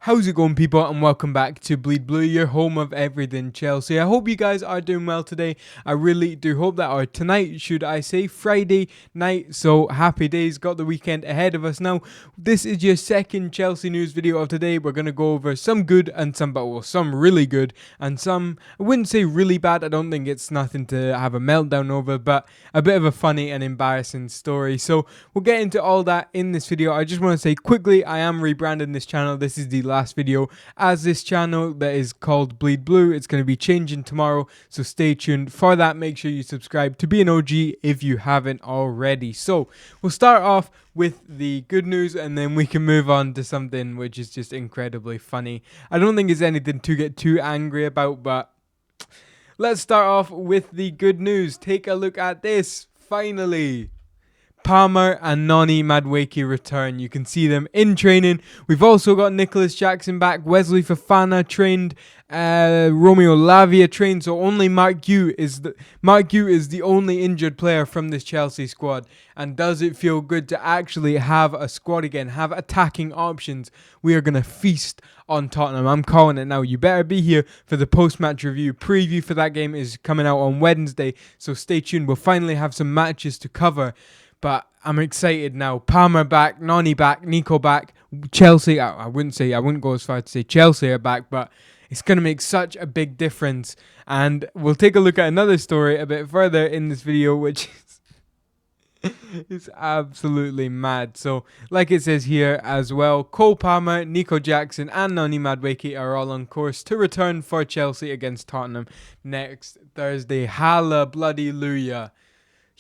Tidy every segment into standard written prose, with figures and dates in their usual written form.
How's it going, people, and welcome back to Bleed Blue, your home of everything Chelsea. I hope you guys are doing well today. I really do hope that, or tonight, should I say, Friday night. So happy days, got the weekend ahead of us now. This is your second Chelsea news video of today. We're going to go over some good and some bad, well, some really good and some, I wouldn't say really bad. I don't think it's nothing to have a meltdown over, but a bit of a funny and embarrassing story. So we'll get into all that in this video. I just want to say quickly, I am rebranding this channel. This is the last video as this channel that is called Bleed Blue. It's going to be changing tomorrow, so stay tuned for that. Make sure you subscribe to be an OG if you haven't already. So we'll start off with the good news, and then we can move on to something which is just incredibly funny. I don't think it's anything to get too angry about, but let's start off with the good news. Take a look at this. Finally, Palmer and Noni Madueke return. You can see them in training. We've also got Nicholas Jackson back. Wesley Fofana trained. Romeo Lavia trained. So only Mark Gu is the only injured player from this Chelsea squad. And does it feel good to actually have a squad again? Have attacking options? We are going to feast on Tottenham. I'm calling it now. You better be here for the post-match review. Preview for that game is coming out on Wednesday. So stay tuned. We'll finally have some matches to cover. But I'm excited now. Palmer back, Noni back, Nico back, Chelsea. I wouldn't go as far to say Chelsea are back, but it's going to make such a big difference. And we'll take a look at another story a bit further in this video, which is absolutely mad. So, like it says here as well, Cole Palmer, Nico Jackson, and Noni Madueke are all on course to return for Chelsea against Tottenham next Thursday. Hallelujah.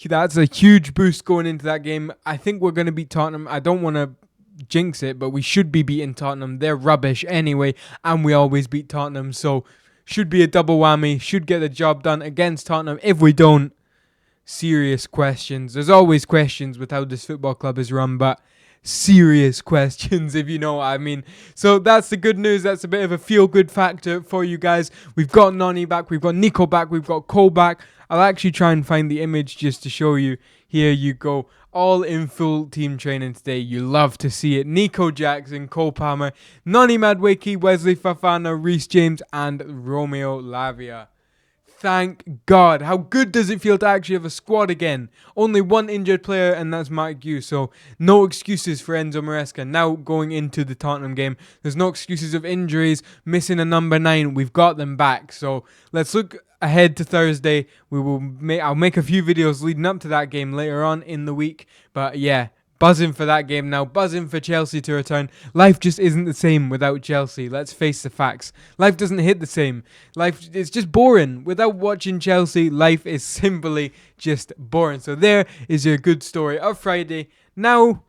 That's a huge boost going into that game. I think we're going to beat Tottenham. I don't want to jinx it, but we should be beating Tottenham. They're rubbish anyway, and we always beat Tottenham. So, should be a double whammy. Should get the job done against Tottenham. If we don't, serious questions. There's always questions with how this football club is run, but serious questions, if you know what I mean. So that's the good news. That's a bit of a feel-good factor for you guys. We've got Noni back. We've got Nico back. We've got Cole back. I'll actually try and find the image just to show you. Here you go. All in full team training today. You love to see it. Nico Jackson, Cole Palmer, Noni Madueke, Wesley Fofana, Reece James, and Romeo Lavia. Thank God. How good does it feel to actually have a squad again? Only one injured player, and that's Mark Gu. So no excuses for Enzo Maresca. Now going into the Tottenham game, there's no excuses of injuries, missing a number 9. We've got them back. So let's look ahead to Thursday. I'll make a few videos leading up to that game later on in the week. But yeah, buzzing for that game now. Buzzing for Chelsea to return. Life just isn't the same without Chelsea. Let's face the facts. Life doesn't hit the same. Life is just boring. Without watching Chelsea, life is simply just boring. So there is your good story of Friday. Now,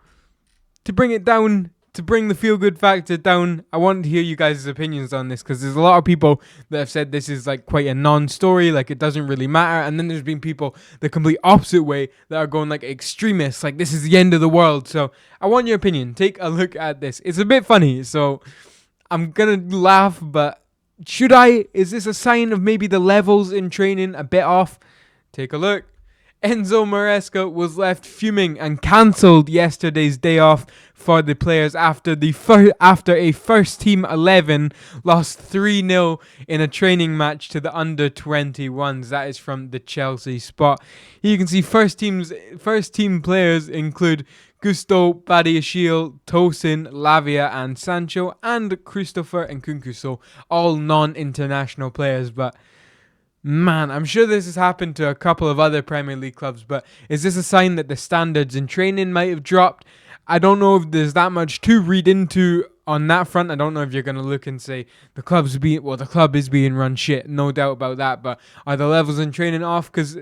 to bring it down, to bring the feel-good factor down, I want to hear you guys' opinions on this, because there's a lot of people that have said this is like quite a non-story, like it doesn't really matter, and then there's been people the complete opposite way that are going like extremists, like this is the end of the world. So I want your opinion. Take a look at this. It's a bit funny, so I'm gonna laugh, but should I? Is this a sign of maybe the levels in training a bit off? Take a look. Enzo Maresca was left fuming and cancelled yesterday's day off for the players after a first team 11 lost 3-0 in a training match to the under 21s. That is from the Chelsea spot. Here you can see first team players include Gusto, Badiashile, Tosin, Lavia and Sancho, and Christopher Nkunku. So all non-international players, but man, I'm sure this has happened to a couple of other Premier League clubs, but is this a sign that the standards in training might have dropped? I don't know if there's that much to read into on that front. I don't know if you're going to look and say the club is being run shit, no doubt about that, but are the levels in training off? Because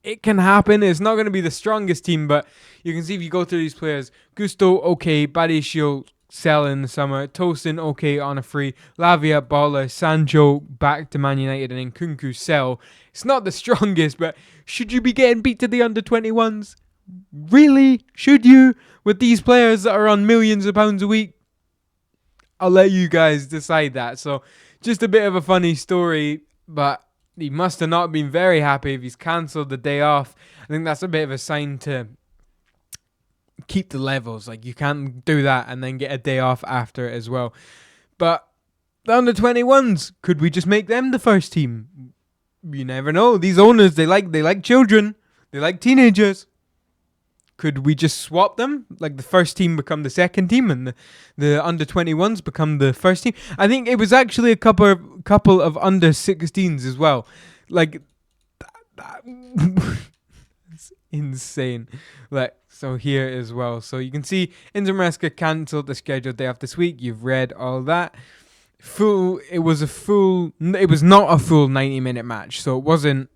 it can happen. It's not going to be the strongest team, but you can see if you go through these players, Gusto, okay, Badiashile, sell in the summer, Tosin okay on a free, Lavia baller, Sancho back to Man United, and Nkunku sell. It's not the strongest, but should you be getting beat to the under 21s? Really? Should you? With these players that are on millions of pounds a week? I'll let you guys decide that. So just a bit of a funny story, but he must have not been very happy if he's cancelled the day off. I think that's a bit of a sign to keep the levels. Like, you can't do that and then get a day off after as well. But the under-21s, could we just make them the first team? You never know. These owners, they like children. They like teenagers. Could we just swap them? Like the first team become the second team and the under-21s become the first team? I think it was actually a couple of under-16s as well. Like, it's insane. Like, so here as well. So you can see Enzo Maresca cancelled the scheduled day off this week. You've read all that. It was not a full 90-minute match. So it wasn't...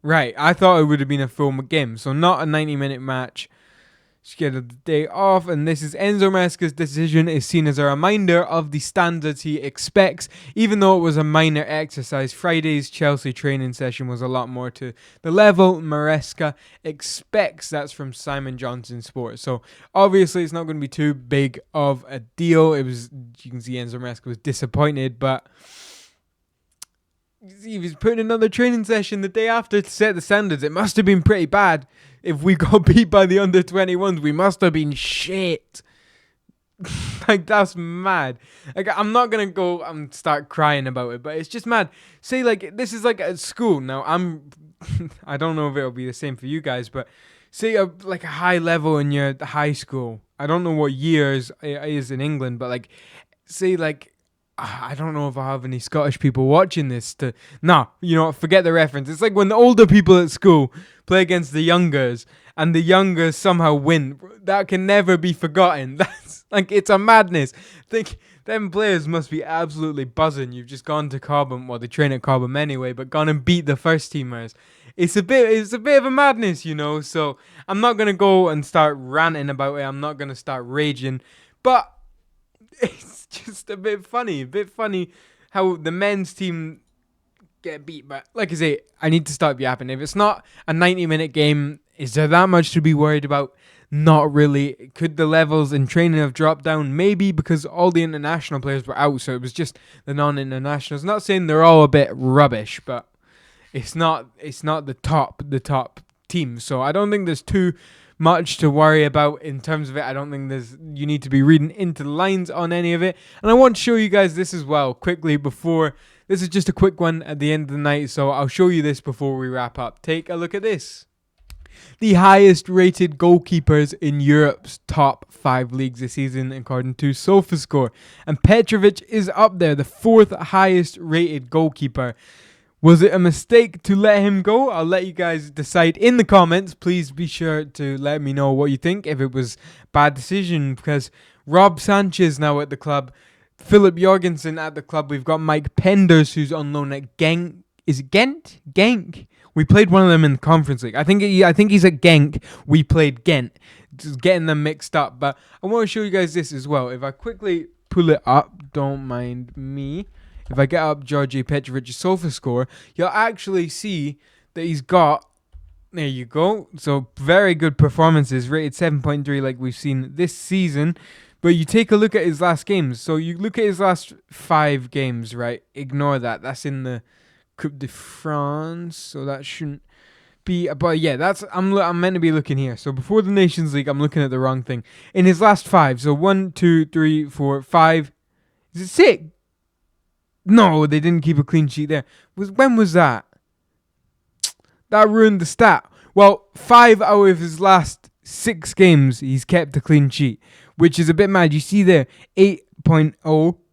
Right, I thought it would have been a full game. So not a 90-minute match. Scheduled the day off, and this is Enzo Maresca's decision is seen as a reminder of the standards he expects. Even though it was a minor exercise, Friday's Chelsea training session was a lot more to the level Maresca expects. That's from Simon Johnson Sports. So obviously it's not going to be too big of a deal. You can see Enzo Maresca was disappointed, but he was putting another training session the day after to set the standards. It must have been pretty bad. If we got beat by the under-21s, we must have been shit. Like, that's mad. Like, I'm not going to go and start crying about it, but it's just mad. Say, like, this is like at school. Now, I don't know if it'll be the same for you guys, but say like a high level in your high school. I don't know what years it is in England, but like, say like, I don't know if I have any Scottish people watching this. Forget the reference. It's like when the older people at school play against the youngers and the youngers somehow win. That can never be forgotten. That's like, it's a madness. Think them players must be absolutely buzzing. You've just gone to Cobham, well, they train at Cobham anyway, but gone and beat the first teamers. It's a bit of a madness, you know. So I'm not gonna go and start ranting about it. I'm not gonna start raging, but it's just a bit funny how the men's team get beat. But like I say, I need to stop yapping. If it's not a 90-minute game, is there that much to be worried about? Not really. Could the levels in training have dropped down? Maybe, because all the international players were out, so it was just the non-internationals. Not saying they're all a bit rubbish, but it's not the top team. So I don't think there's too much to worry about in terms of it. I don't think you need to be reading into the lines on any of it. And I want to show you guys this as well quickly before. This is just a quick one at the end of the night, so I'll show you this before we wrap up. Take a look at this. The highest rated goalkeepers in Europe's top 5 leagues this season according to SofaScore. And Petrovic is up there, the 4th highest rated goalkeeper. Was it a mistake to let him go? I'll let you guys decide in the comments. Please be sure to let me know what you think, if it was a bad decision, because Rob Sanchez now at the club, Philip Jorgensen at the club. We've got Mike Penders, who's on loan at Genk. Is it Ghent? Genk. We played one of them in the Conference League. I think he's at Genk. We played Ghent. Just getting them mixed up. But I want to show you guys this as well. If I quickly pull it up, don't mind me. If I get up Georgi Petrovic's SofaScore, you'll actually see that he's got, there you go. So very good performances, rated 7.3 like we've seen this season. But you take a look at his last games. So you look at his last 5 games, right? Ignore that. That's in the Coupe de France. So that shouldn't be. But yeah, I'm meant to be looking here. So before the Nations League, I'm looking at the wrong thing. In his last 5. So 1, 2, 3, 4, 5. Is it 6? No, they didn't keep a clean sheet there. When was that? That ruined the stat. Well, 5 out of his last 6 games, he's kept a clean sheet, which is a bit mad. You see there, 8.0,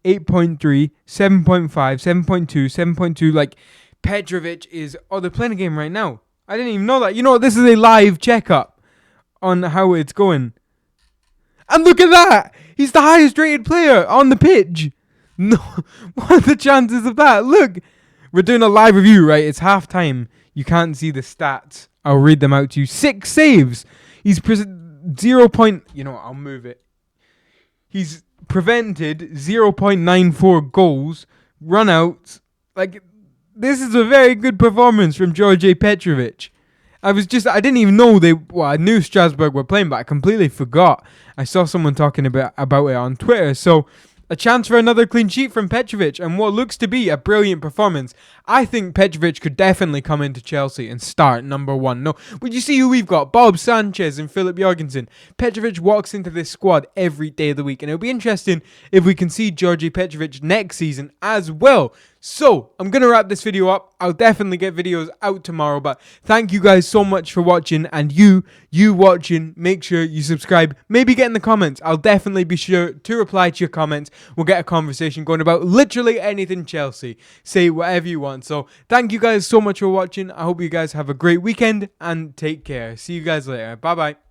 8.3, 7.5, 7.2, 7.2. Like, Petrovic is... Oh, they're playing a game right now. I didn't even know that. You know what? This is a live checkup on how it's going. And look at that! He's the highest rated player on the pitch. No, what are the chances of that? Look, we're doing a live review, right? It's half time. You can't see the stats. I'll read them out to you. 6 saves. He's 0. I'll move it. He's prevented 0.94 goals, run-outs. Like, this is a very good performance from Georgi Petrovic. I didn't even know I knew Strasbourg were playing, but I completely forgot. I saw someone talking about it on Twitter. So A chance for another clean sheet from Petrovic and what looks to be a brilliant performance. I think Petrovic could definitely come into Chelsea and start number one. No, but you see who we've got? Bob Sanchez and Philip Jorgensen. Petrovic walks into this squad every day of the week, and it'll be interesting if we can see Georgi Petrovic next season as well. So, I'm going to wrap this video up. I'll definitely get videos out tomorrow, but thank you guys so much for watching, and you watching, make sure you subscribe, maybe get in the comments. I'll definitely be sure to reply to your comments. We'll get a conversation going about literally anything Chelsea. Say whatever you want. So, thank you guys so much for watching. I hope you guys have a great weekend, and take care. See you guys later. Bye-bye.